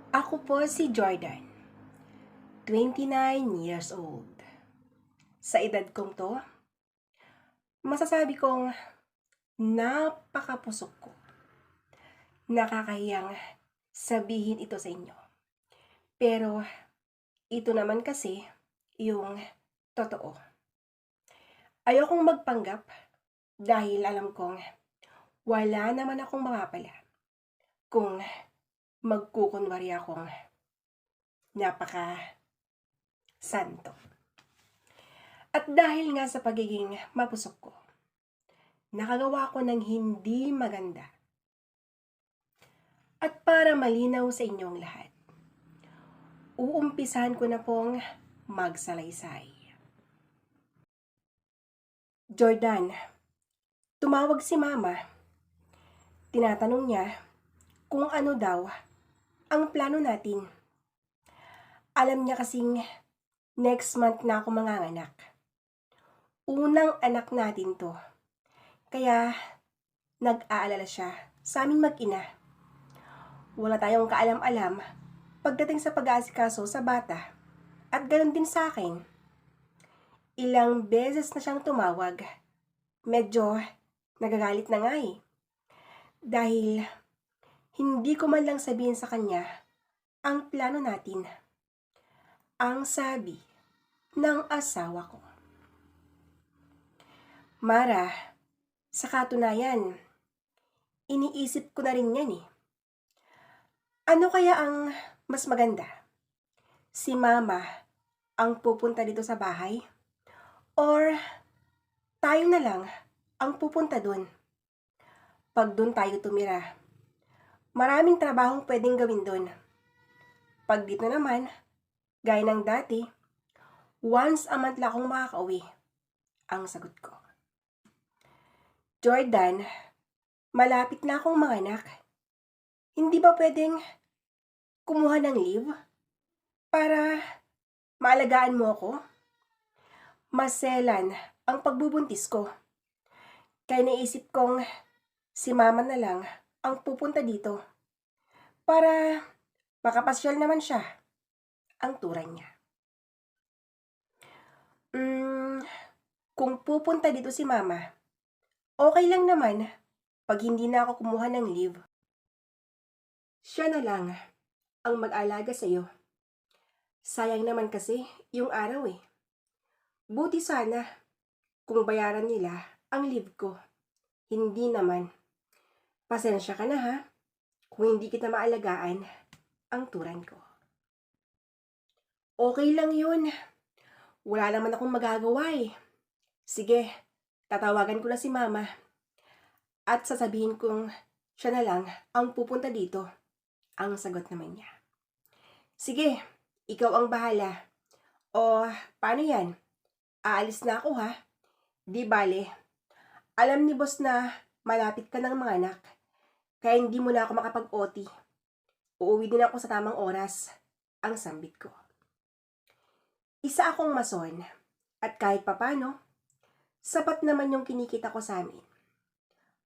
Ako po si Jordan, 29 years old. Sa edad kong to, masasabi kong napakapusok ko. Nakakahiyang sabihin ito sa inyo. Pero ito naman kasi yung totoo. Ayokong magpanggap dahil alam kong wala naman akong mapapala kung magkukunwari akong napaka-santo. At dahil nga sa pagiging mapusok ko, nakagawa ko ng hindi maganda. At para malinaw sa inyong lahat, uumpisahan ko na pong magsalaysay. Jordan, tumawag si Mama. Tinatanong niya kung ano daw ang plano natin. Alam niya kasing next month na ako manganganak. Unang anak natin to. Kaya nag-aalala siya sa aming mag-ina. Wala tayong kaalam-alam pagdating sa pag-aasikaso sa bata. At ganoon din sa akin. Ilang beses na siyang tumawag. Medyo nagagalit na nga eh. Dahil hindi ko man lang sabihin sa kanya ang plano natin. Ang sabi ng asawa ko. Mara, sa katunayan, iniisip ko na rin yan eh. Ano kaya ang mas maganda? Si Mama ang pupunta dito sa bahay? Or tayo na lang ang pupunta dun? Pag dun tayo tumira, maraming trabahong pwedeng gawin dun. Pag dito naman, gaya ng dati, once a month lang akong makakauwi. Ang sagot ko. Jordan, malapit na akong manganak. Hindi ba pwedeng kumuha ng leave para maalagaan mo ako? Maselan ang pagbubuntis ko. Kaya naisip kong si Mama na lang ang pupunta dito para makapasyal naman siya, ang turay niya. Kung pupunta dito si Mama, okay lang naman pag hindi na ako kumuha ng leave. Siya na lang ang mag-alaga sa'yo. Sayang naman kasi yung araw eh. Buti sana kung bayaran nila ang leave ko. Hindi naman. Pasensya ka na ha kung hindi kita maalagaan ang turan ko. Okay lang yun. Wala naman akong magagawa eh. Sige, tatawagan ko na si Mama at sasabihin kong siya na lang ang pupunta dito. Ang sagot naman niya. Sige, ikaw ang bahala. O, paano yan? Aalis na ako ha? Di bale. Alam ni boss na malapit ka ng mga anak, kaya hindi mo na ako makapag-OT. Uuwi din ako sa tamang oras. Ang sambit ko. Isa akong mason at kahit papano, sapat naman yung kinikita ko sa amin.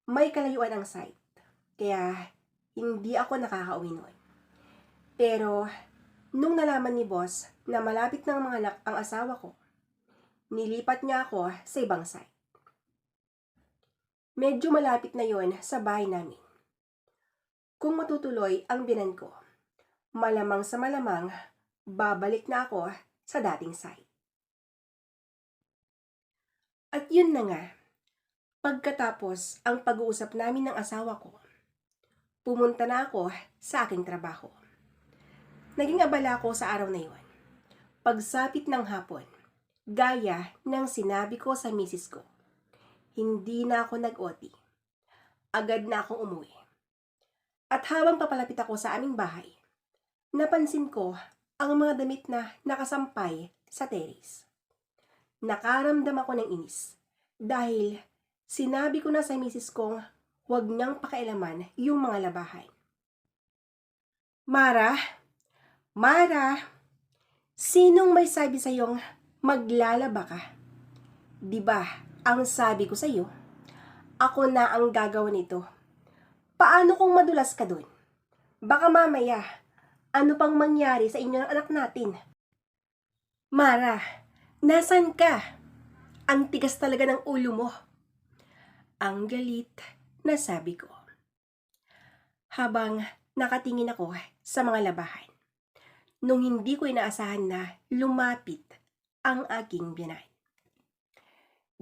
May kalayuan ang site, kaya hindi ako nakakauwi noon. Pero, nung nalaman ni boss na malapit ng mga anak ang asawa ko, nilipat niya ako sa ibang site. Medyo malapit na yon sa bahay namin. Kung matutuloy ang binan ko, malamang sa malamang, babalik na ako sa dating site. At yun na nga, pagkatapos ang pag-uusap namin ng asawa ko, pumunta na ako sa aking trabaho. Naging abala ko sa araw na yun. Pagsapit ng hapon, gaya ng sinabi ko sa misis ko, hindi na ako nag-OT. Agad na akong umuwi. At habang papalapit ako sa aming bahay, napansin ko ang mga damit na nakasampay sa terrace. Nakaramdam ako ng inis dahil sinabi ko na sa misis kong huwag niyang pakialaman yung mga labahay. Mara, sinong may sabi sa'yong maglalaba ka? Diba, ang sabi ko sa'yo, ako na ang gagawa nito. Paano kung madulas ka dun? Baka mamaya, Ano pang mangyari sa inyo ng anak natin? Mara, nasan ka? Ang tigas talaga ng ulo mo. Ang galit na sabi ko. Habang nakatingin ako sa mga labahan. Nung hindi ko inaasahan na lumapit ang aking biyanan.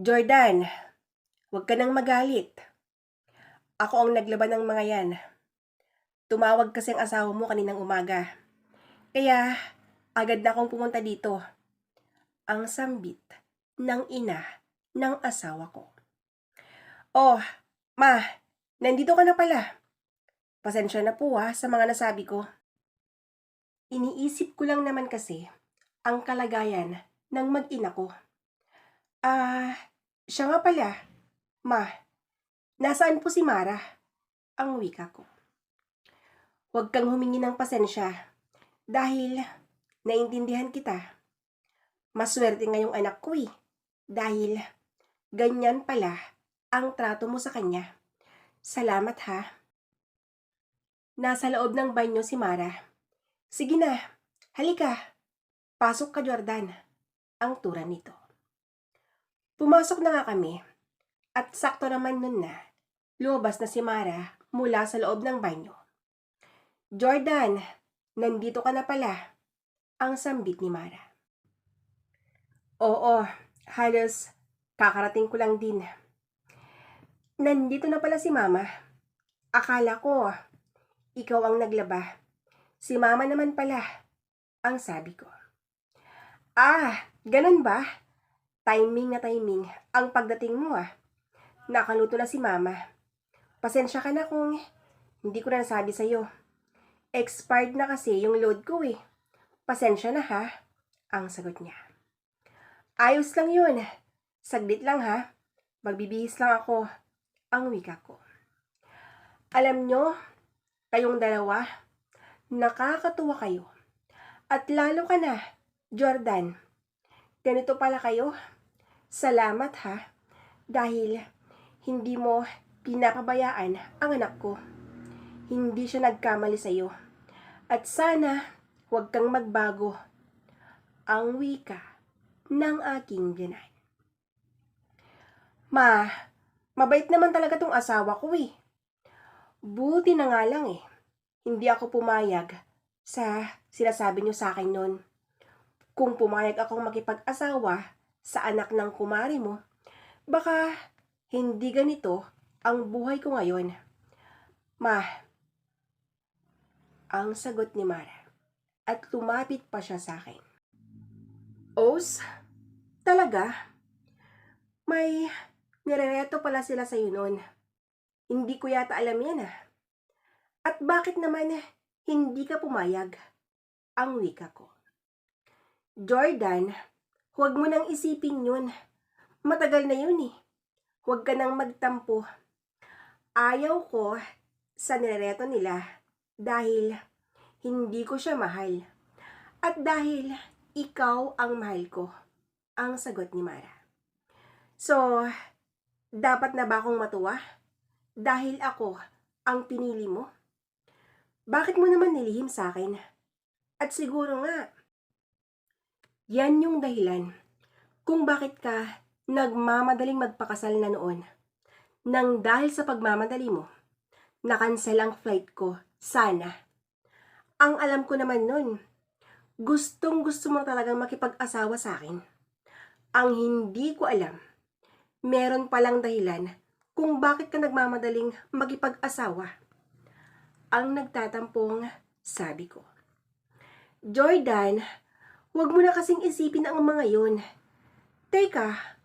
Jordan, huwag ka nang magalit. Ako ang naglaban ng mga yan. Tumawag kasi ang asawa mo kaninang umaga. Kaya agad na akong pumunta dito. Ang sambit ng ina ng asawa ko. Oh, ma, nandito ka na pala. Pasensya na po sa mga nasabi ko. Iniisip ko lang naman kasi ang kalagayan ng mag-ina ko. Siya nga pala. Ma, nasaan po si Mara? Ang wika ko. Huwag kang humingi ng pasensya dahil naintindihan kita. Maswerte ngayong anak ko dahil ganyan pala ang trato mo sa kanya. Salamat ha. Nasa loob ng banyo si Mara. Sige na, halika. Pasok ka, Jordan. Ang tura nito. Pumasok na nga kami at sakto naman nun na lumabas na si Mara mula sa loob ng banyo. Jordan, nandito ka na pala. Ang sambit ni Mara. Oo, halos kakarating ko lang din. Nandito na pala si Mama. Akala ko ikaw ang naglaba. Si Mama naman pala, ang sabi ko. Ganun ba? Timing na timing ang pagdating mo Nakaluto na si Mama. Pasensya ka na kung hindi ko na nasabi sa'yo. Expired na kasi yung load ko Pasensya na ha, ang sagot niya. Ayos lang yun. Saglit lang ha. Magbibihis lang ako, ang wika ko. Alam nyo, kayong dalawa, nakakatuwa kayo. At lalo ka na, Jordan. Ganito pala kayo. Salamat ha, dahil hindi mo pinapabayaan ang anak ko. Hindi siya nagkamali sa'yo. At sana, huwag kang magbago. Ang wika ng aking biyanan. Ma, mabait naman talaga tong asawa ko Buti na nga lang hindi ako pumayag sa sinasabi niyo sa akin noon. Kung pumayag akong makipag-asawa sa anak ng kumari mo, baka hindi ganito ang buhay ko ngayon. Ma, ang sagot ni Mara at lumapit pa siya sa akin. Os, talaga? May nirereto pala sila sa'yo noon. Hindi ko yata alam yan At bakit naman hindi ka pumayag? Ang wika ko. Jordan, huwag mo nang isipin yun. Matagal na yun Huwag ka nang magtampo. Ayaw ko sa nirereto nila dahil hindi ko siya mahal. At dahil ikaw ang mahal ko. Ang sagot ni Mara. So, dapat na ba akong matuwa? Dahil ako ang pinili mo? Bakit mo naman nilihim sa akin? At siguro nga, yan yung dahilan kung bakit ka nagmamadaling magpakasal na noon. Nang dahil sa pagmamadali mo, nakansel ang flight ko, sana. Ang alam ko naman nun, gustong gusto mo talagang makipag-asawa sa akin. Ang hindi ko alam, meron palang dahilan kung bakit ka nagmamadaling makipag-asawa. Ang nagtatampong sabi ko. Jordan, huwag mo na kasing isipin ang mga yun. Teka,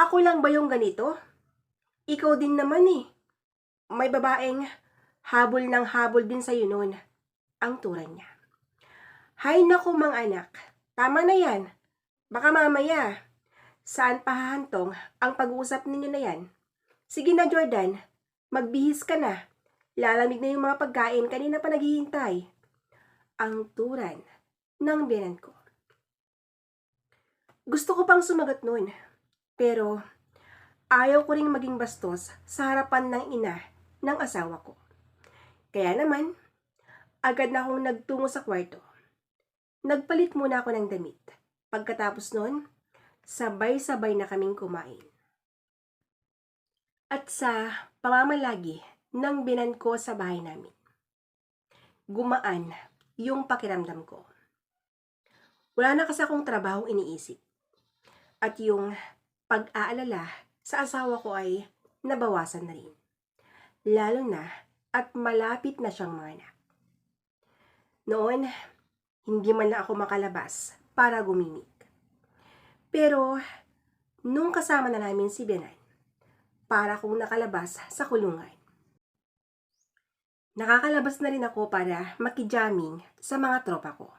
ako lang ba yung ganito? Ikaw din naman May babaeng habol ng habol din sa'yo noon. Ang turan niya. Hay naku mga anak, tama na yan. Baka mamaya, saan pahahantong ang pag-uusap ninyo na yan? Sige na Jordan, magbihis ka na. Lalamig na yung mga pagkain, kanina pa naghihintay. Ang turan ng biyanan ko. Gusto ko pang sumagot noon, pero ayaw ko ring maging bastos sa harapan ng ina ng asawa ko. Kaya naman, Agad na akong nagtungo sa kwarto. Nagpalit muna ako ng damit. Pagkatapos nun, sabay-sabay na kaming kumain. At sa pamamalagi ng binan ko sa bahay namin, gumaan yung pakiramdam ko. Wala na kasi akong trabahong iniisip. At yung pag-aalala sa asawa ko ay nabawasan na rin. Lalo na at malapit na siyang manganak. Noon, hindi man lang ako makalabas para gumimik. Pero, nung kasama na namin si Benan, para akong nakalabas sa kulungan. Nakakalabas na rin ako para makijamming sa mga tropa ko.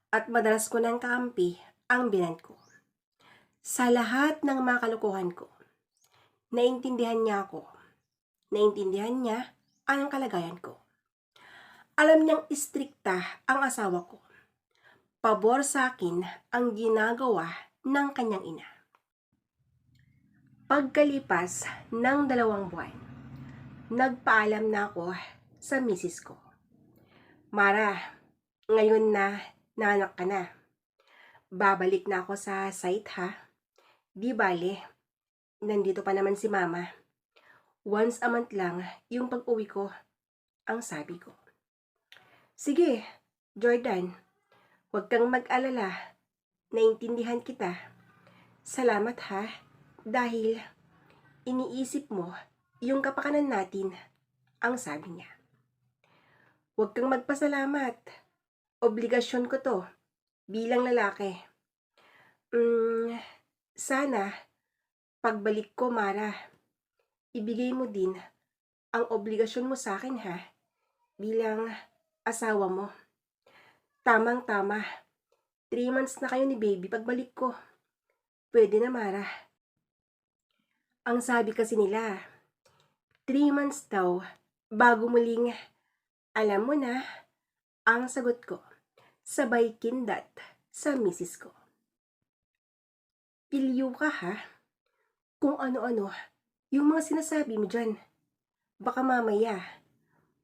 At madalas ko nang kaampi ang Benan ko. Sa lahat ng mga kalokohan ko, naintindihan niya ako. Naintindihan niya ang kalagayan ko. Alam niyang istrikta ang asawa ko. Pabor sa akin ang ginagawa ng kanyang ina. Pagkalipas ng 2 buwan, nagpaalam na ako sa misis ko. Mara, ngayon na nanak ka na. Babalik na ako sa site ha. Di bale, nandito pa naman si mama. Once a month lang yung pag-uwi ko, ang sabi ko. Sige, Jordan, huwag kang mag-alala. Naintindihan kita. Salamat ha, dahil iniisip mo yung kapakanan natin, ang sabi niya. Huwag kang magpasalamat. Obligasyon ko to, bilang lalaki. Sana, pagbalik ko, Mara, ibigay mo din ang obligasyon mo sa akin ha, bilang asawa mo. Tamang-tama. 3 months na kayo ni baby pagbalik ko. Pwede na, Mara. Ang sabi kasi nila, 3 months daw bago muling alam mo na, ang sagot ko. Sabay kindat sa misis ko. Pilyo ka ha? Kung ano-ano yung mga sinasabi mo dyan. Baka mamaya,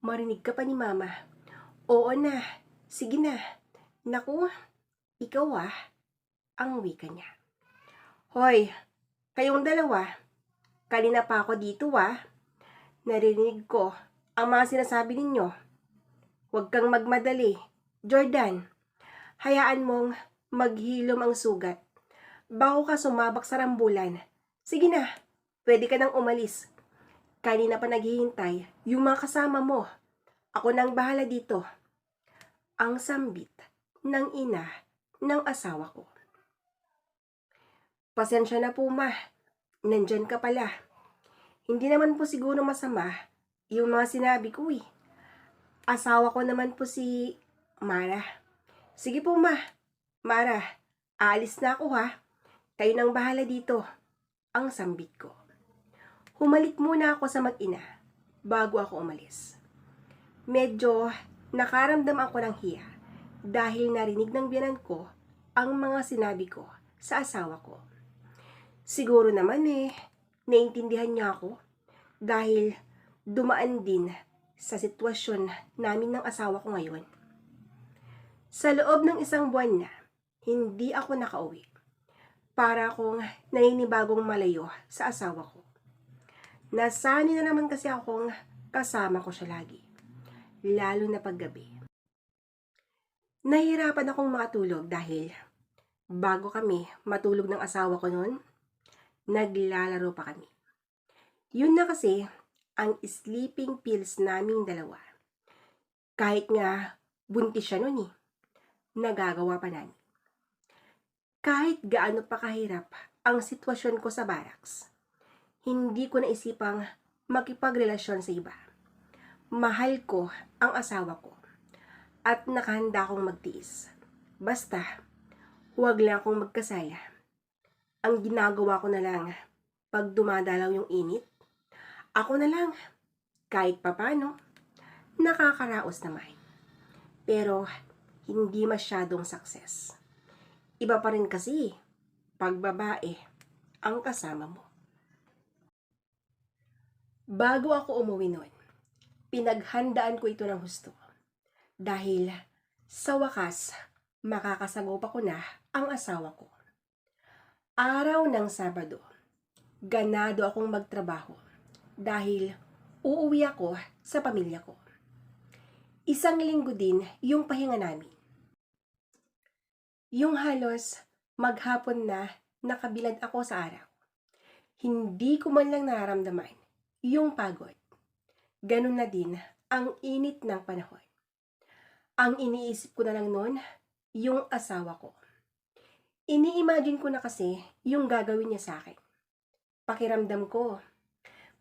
marinig ka pa ni mama. Oo na, sige na. Naku, ikaw ang wika niya. Hoy, kayong dalawa, kanina pa ako dito narinig ko ang mga sinasabi ninyo. Huwag kang magmadali. Jordan, hayaan mong maghilom ang sugat. Bago ka sumabak sa rambulan. Sige na, pwede ka nang umalis. Kanina pa naghihintay yung mga kasama mo. Ako nang bahala dito. Ang sambit ng ina ng asawa ko. Pasensya na po ma, nandyan ka pala. Hindi naman po siguro masama yung mga sinabi ko Asawa ko naman po si Mara. Sige po ma, Mara, aalis na ako ha. Kayo nang bahala dito. Ang sambit ko. Humalik muna ako sa mag-ina bago ako umalis. Medyo nakaramdam ako ng hiya dahil narinig ng biyanan ko ang mga sinabi ko sa asawa ko. Siguro naman naiintindihan niya ako dahil dumaan din sa sitwasyon namin ng asawa ko ngayon. Sa loob ng 1 buwan na, hindi ako nakauwi. Para akong naninibagong malayo sa asawa ko. Nasanay na naman kasi akong kasama ko siya lagi. Lalo na paggabi. Nahihirapan akong makatulog dahil bago kami matulog ng asawa ko noon, naglalaro pa kami. Yun na kasi ang sleeping pills naming dalawa. Kahit nga buntis siya noon nagagawa pa namin. Kahit gaano pa kahirap ang sitwasyon ko sa barracks, hindi ko naisipang makipagrelasyon sa iba. Mahal ko ang asawa ko at nakahanda akong magtiis. Basta, huwag lang akong magkasala. Ang ginagawa ko na lang, pag dumadalaw yung init, ako na lang, kahit papano, nakakaraos naman. Pero, hindi masyadong success. Iba pa rin kasi, pag babae, ang kasama mo. Bago ako umuwi noon, pinaghandaan ko ito ng husto. Dahil sa wakas, makakasagopa ko na ang asawa ko. Araw ng Sabado, ganado akong magtrabaho dahil uuwi ako sa pamilya ko. Isang linggo din yung pahinga namin. Yung halos maghapon na nakabilad ako sa araw. Hindi ko man lang nararamdaman yung pagod. Ganun na din ang init ng panahon. Ang iniisip ko na lang noon, yung asawa ko. Ini-imagine ko na kasi yung gagawin niya sa akin. Pakiramdam ko,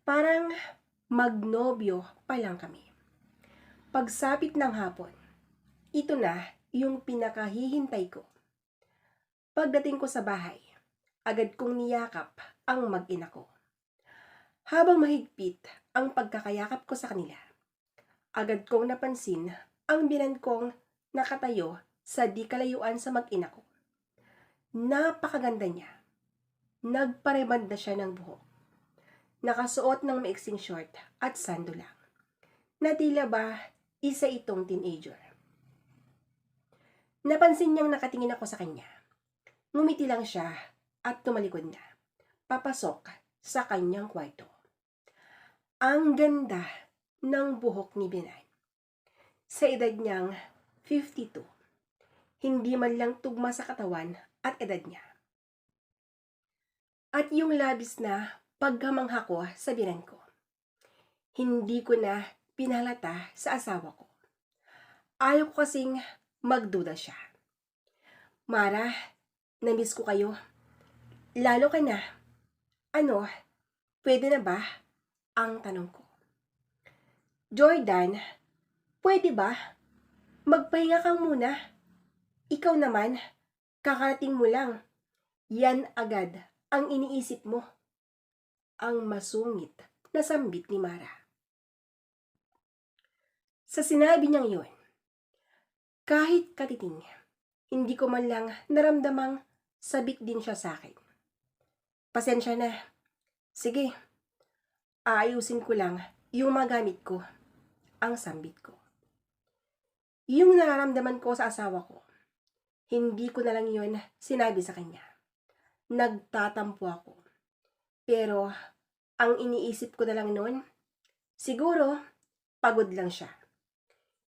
parang magnobyo pa lang kami. Pagsapit ng hapon, ito na yung pinakahihintay ko. Pagdating ko sa bahay, agad kong niyakap ang mag-ina ko. Habang mahigpit ang pagkakayakap ko sa kanila, agad kong napansin ang binan kong nakatayo sa di kalayuan sa mag-ina ko. Napakaganda niya. Nagpareband na siya ng buhok. Nakasuot ng maiksing short at sando lang. Na tila ba isa itong teenager. Napansin niyang nakatingin ako sa kanya. Ngumiti lang siya at tumalikod na. Papasok sa kanyang kwarto. Ang ganda ng buhok ni Binay. Sa edad niyang 52. Hindi man lang tugma sa katawan at edad niya. At yung labis na pagkamangha ko sa binan ko. Hindi ko na pinalata sa asawa ko. Ayaw ko kasing magduda siya. Mara, namiss ko kayo. Lalo ka na. Ano, pwede na ba? Ang tanong ko. Jordan, pwede ba? Magpahinga kang muna. Ikaw naman, kakarating mo lang. Yan agad ang iniisip mo. Ang masungit na sambit ni Mara. Sa sinabi niyang yun, kahit katiting, hindi ko man lang naramdamang sabik din siya sa akin. Pasensya na. Sige, aayusin ko lang yung magamit ko, ang sambit ko. Yung nararamdaman ko sa asawa ko, hindi ko na lang yun sinabi sa kanya. Nagtatampo ako. Pero, ang iniisip ko na lang noon, siguro, pagod lang siya.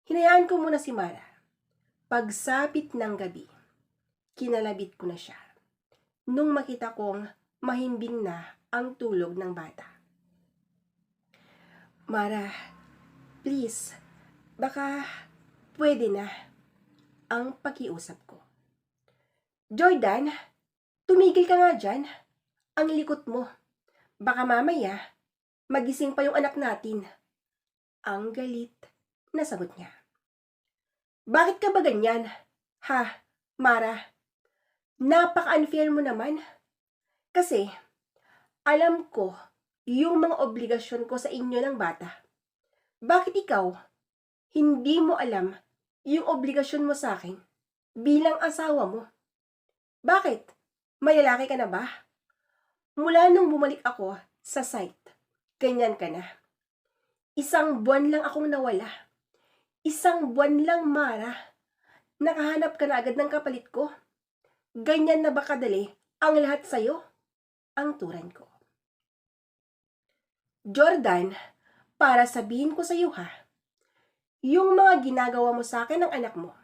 Hinayaan ko muna si Mara. Pagsapit ng gabi, kinalabit ko na siya. Nung makita kong mahimbing na ang tulog ng bata. Mara, please, baka pwede na ang pakiusap ko. Jordan, tumigil ka nga dyan. Ang likot mo. Baka mamaya, magising pa yung anak natin. Ang galit na sagot niya. Bakit ka ba ganyan? Ha, Mara? Napaka-unfair mo naman. Kasi, alam ko yung mga obligasyon ko sa inyo ng bata. Bakit ikaw, hindi mo alam yung obligasyon mo sa akin bilang asawa mo? Bakit? May lalaki ka na ba? Mula nung bumalik ako sa site, ganyan ka na. 1 buwan lang akong nawala. 1 buwan lang, Mara. Nakahanap ka na agad ng kapalit ko. Ganyan na ba kadali ang lahat sa'yo? Ang turan ko. Jordan, para sabihin ko sa iyo ha, yung mga ginagawa mo sa akin ng anak mo,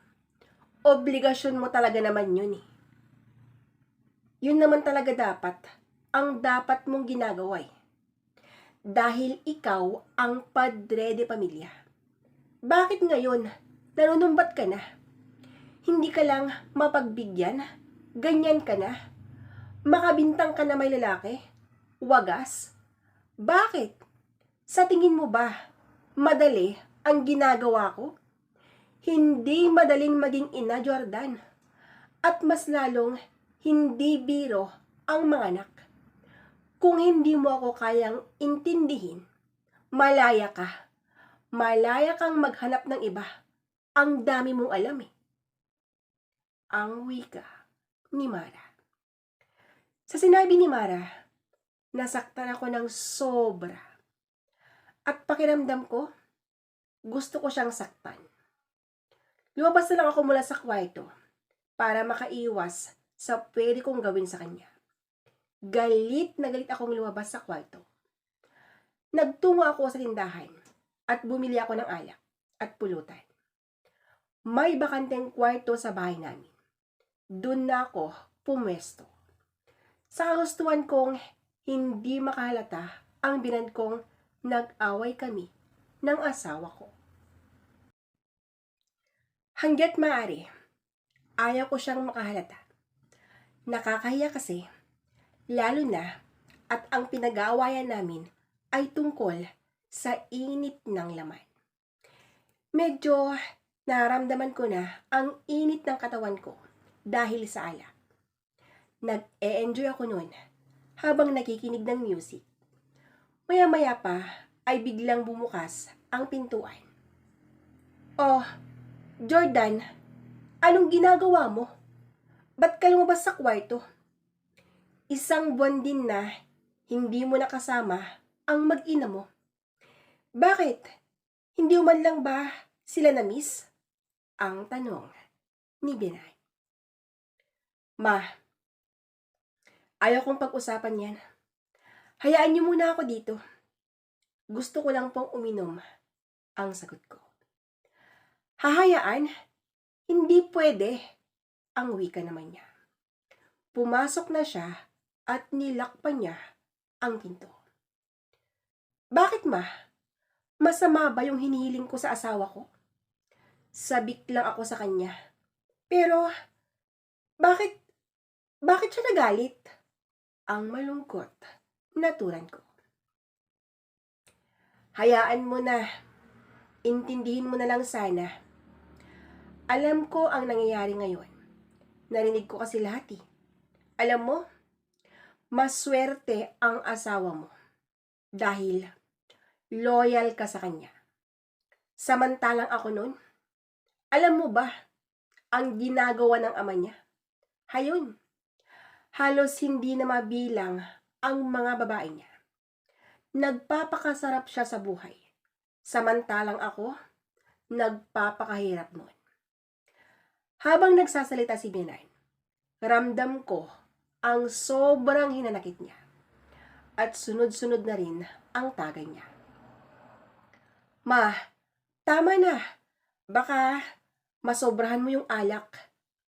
obligasyon mo talaga naman yun eh. Yun naman talaga ang dapat mong ginagawa eh. Dahil ikaw ang padre de pamilya. Bakit ngayon, nanunumbat ka na? Hindi ka lang mapagbigyan? Ganyan ka na? Makabintang ka na may lalaki? Wagas? Bakit? Sa tingin mo ba, madali ang ginagawa ko? Hindi madaling maging ina, Jordan. At mas lalong hindi biro ang mga anak. Kung hindi mo ako kayang intindihin, malaya ka. Malaya kang maghanap ng iba. Ang dami mong alam eh. Ang wika ni Mara. Sa sinabi ni Mara, nasaktan ako ng sobra. At pakiramdam ko, gusto ko siyang saktan. Lumabas na lang ako mula sa kwarto para makaiwas sa pwede kong gawin sa kanya. Galit na galit akong lumabas sa kwarto. Nagtungo ako sa tindahan at bumili ako ng alak at pulutan. May bakanteng kwarto sa bahay namin. Doon na ako pumwesto. Sa kagustuhan kong hindi makahalata ang binan kong nag-away kami ng asawa ko. Hangga't maaari, ayaw ko siyang makahalata. Nakakahiya kasi, lalo na at ang pinag-aawayan namin ay tungkol sa init ng laman. Medyo naramdaman ko na ang init ng katawan ko dahil sa alak. Nag-e-enjoy ako noon habang nakikinig ng music. Maya-maya pa ay biglang bumukas ang pintuan. "Oh, Jordan, anong ginagawa mo? Ba't ka lumabas sa kwarto? Isang buwan din na hindi mo nakasama ang mag-ina mo. Bakit? Hindi man lang ba sila na-miss?" Ang tanong ni Binay. "Ma, ayaw kong pag-usapan yan. Hayaan niyo muna ako dito. Gusto ko lang pong uminom," ang sagot ko. "Hahayaan? Hindi pwede," ang wika naman niya. Pumasok na siya at nilakpan niya ang pinto. "Bakit, ma? Masama ba yung hinihiling ko sa asawa ko?" Sabik lang ako sa kanya. "Pero, bakit siya nagalit?" Ang malungkot na turan ko. "Hayaan mo na. Intindihin mo na lang sana. Alam ko ang nangyayari ngayon. Narinig ko kasi lahat eh. Alam mo, maswerte ang asawa mo dahil loyal ka sa kanya. Samantalang ako noon, alam mo ba ang ginagawa ng ama niya? Hayon, halos hindi na mabilang ang mga babae niya. Nagpapakasarap siya sa buhay. Samantalang ako, nagpapakahirap noon." Habang nagsasalita si Binay, ramdam ko ang sobrang hinanakit niya at sunod-sunod na rin ang tagay niya. "Ma, tama na. Baka masobrahan mo yung alak,"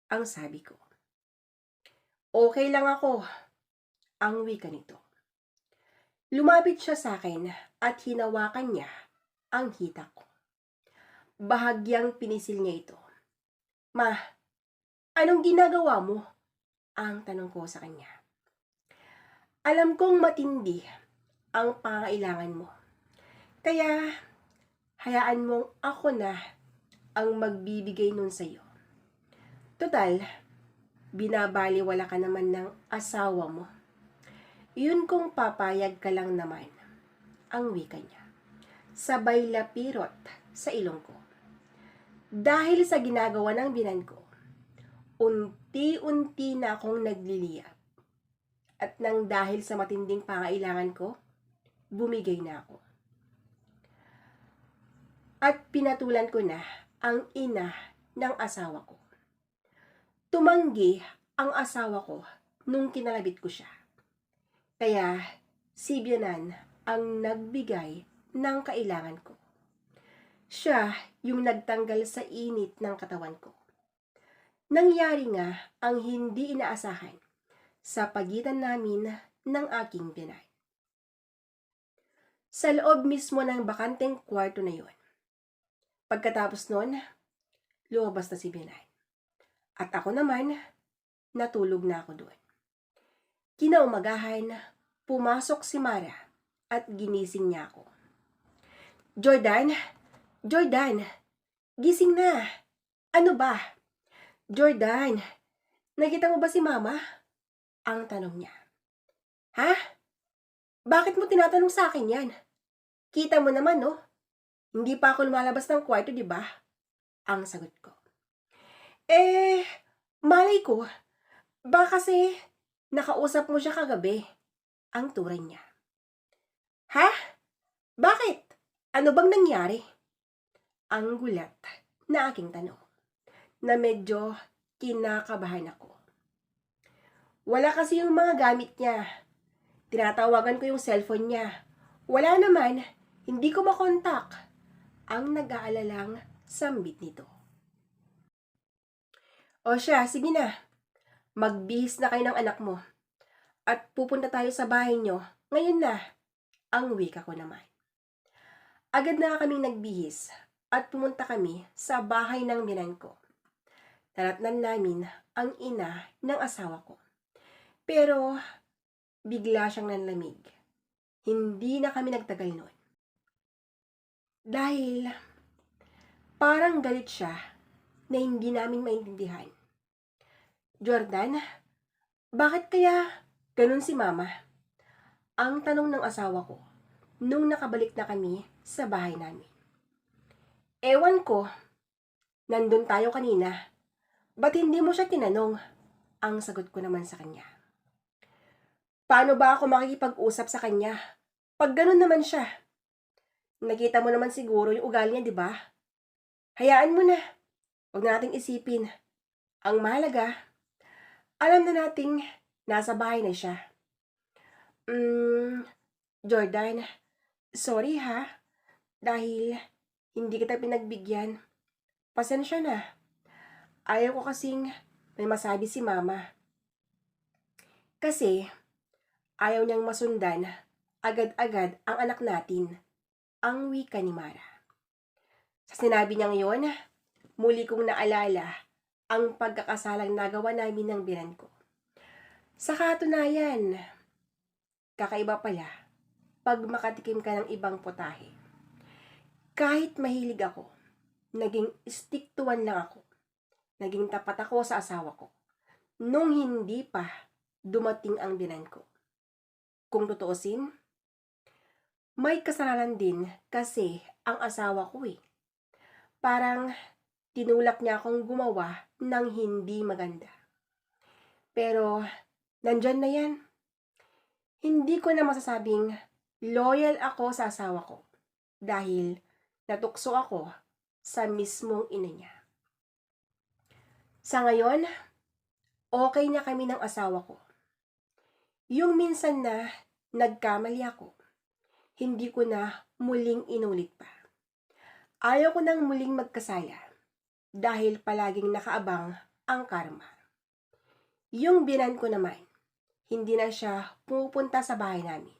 ang sabi ko. "Okay lang ako," ang wika nito. Lumapit siya sa akin at hinawakan niya ang hita ko. Bahagyang pinisil niya ito. "Ma, anong ginagawa mo?" ang tanong ko sa kanya. "Alam kong matindi ang pangailangan mo. Kaya, hayaan mong ako na ang magbibigay nun sa'yo. Total, binabaliwala ka naman ng asawa mo. Yun kung papayag ka lang naman," ang wika niya. Sabay lapirot sa ilong ko. Dahil sa ginagawa ng binan ko, unti-unti na akong nagliliyab. At nang dahil sa matinding pangailangan ko, bumigay na ako. At pinatulan ko na ang ina ng asawa ko. Tumanggi ang asawa ko nung kinalabit ko siya. Kaya si Bianan ang nagbigay ng kailangan ko. Siya yung nagtanggal sa init ng katawan ko. Nangyari nga ang hindi inaasahan sa pagitan namin ng aking Binay. Sa loob mismo ng bakanteng kwarto na yon. Pagkatapos nun, lumabas na si Binay. At ako naman, natulog na ako doon. Kinaumagahan, pumasok si Mara at ginising niya ako. "Jordan, Jordan, gising na. Ano ba? Jordan, nakita mo ba si Mama?" ang tanong niya. "Ha? Bakit mo tinatanong sa akin yan? Kita mo naman, no? Hindi pa ako lumalabas ng kwarto, di ba?" ang sagot ko. Malay ko, baka kasi nakausap mo siya kagabi," ang turay niya. "Ha? Bakit? Ano bang nangyari?" ang gulat na aking tanong. na medyo kinakabahan ako. Wala kasi yung mga gamit niya. Tinatawagan ko yung cellphone niya. Wala naman, hindi ko makontak. Ang nag-aalalang sambit nito. O siya, sige na. Magbihis na kayo ng anak mo. At pupunta tayo sa bahay niyo. Ngayon na. Ang wika ko naman. Agad na kaming nagbihis at pumunta kami sa bahay ng binan ko. Taratnan namin ang ina ng asawa ko. Pero bigla siyang nanlamig. Hindi na kami nagtagal noon. Dahil parang galit siya na hindi namin maintindihan. Jordan, bakit kaya ganun si mama? Ang tanong ng asawa ko nung nakabalik na kami sa bahay namin. Ewan ko, nandun tayo kanina. Ba't hindi mo siya tinanong? Ang sagot ko naman sa kanya. Paano ba ako makikipag-usap sa kanya? Pag ganun naman siya. Nakita mo naman siguro yung ugali niya, di ba? Hayaan mo na. Huwag na nating isipin. Ang mahalaga, alam na nating nasa bahay na siya. Jordan, sorry ha. Dahil hindi kita pinagbigyan. Pasensya na. Ayaw ko kasing may masabi si mama. Kasi ayaw niyang masundan agad-agad ang anak natin, ang wika ni Mara. Sa sinabi niyang yon, muli kong naalala ang pagkakasalang nagawa namin ng binan ko. Sa katunayan, kakaiba pala pag makatikim ka ng ibang putahe. Kahit mahilig ako, naging stick to one lang ako. Naging tapat ako sa asawa ko nung hindi pa dumating ang binan ko. Kung tutuusin, may kasalanan din kasi ang asawa ko eh. Parang tinulak niya akong gumawa ng hindi maganda. Pero nandyan na yan. Hindi ko na masasabing loyal ako sa asawa ko dahil natukso ako sa mismong ina niya. Sa ngayon, okay na kami ng asawa ko. Yung minsan na nagkamali ako, hindi ko na muling inulit pa. Ayaw ko nang muling magkasala dahil palaging nakaabang ang karma. Yung binan ko naman, hindi na siya pupunta sa bahay namin.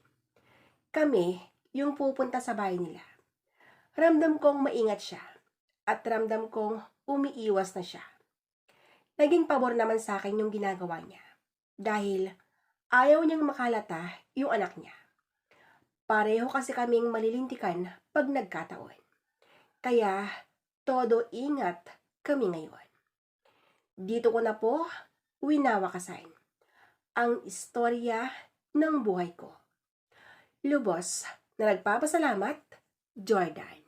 Kami yung pupunta sa bahay nila. Ramdam kong maingat siya at ramdam kong umiiwas na siya. Naging pabor naman sa akin yung ginagawa niya dahil ayaw niyang makalata yung anak niya. Pareho kasi kaming malilintikan pag nagkataon. Kaya todo ingat kami ngayon. Dito ko na po winawakasan ang istorya ng buhay ko. Lubos na nagpapasalamat, Jordan.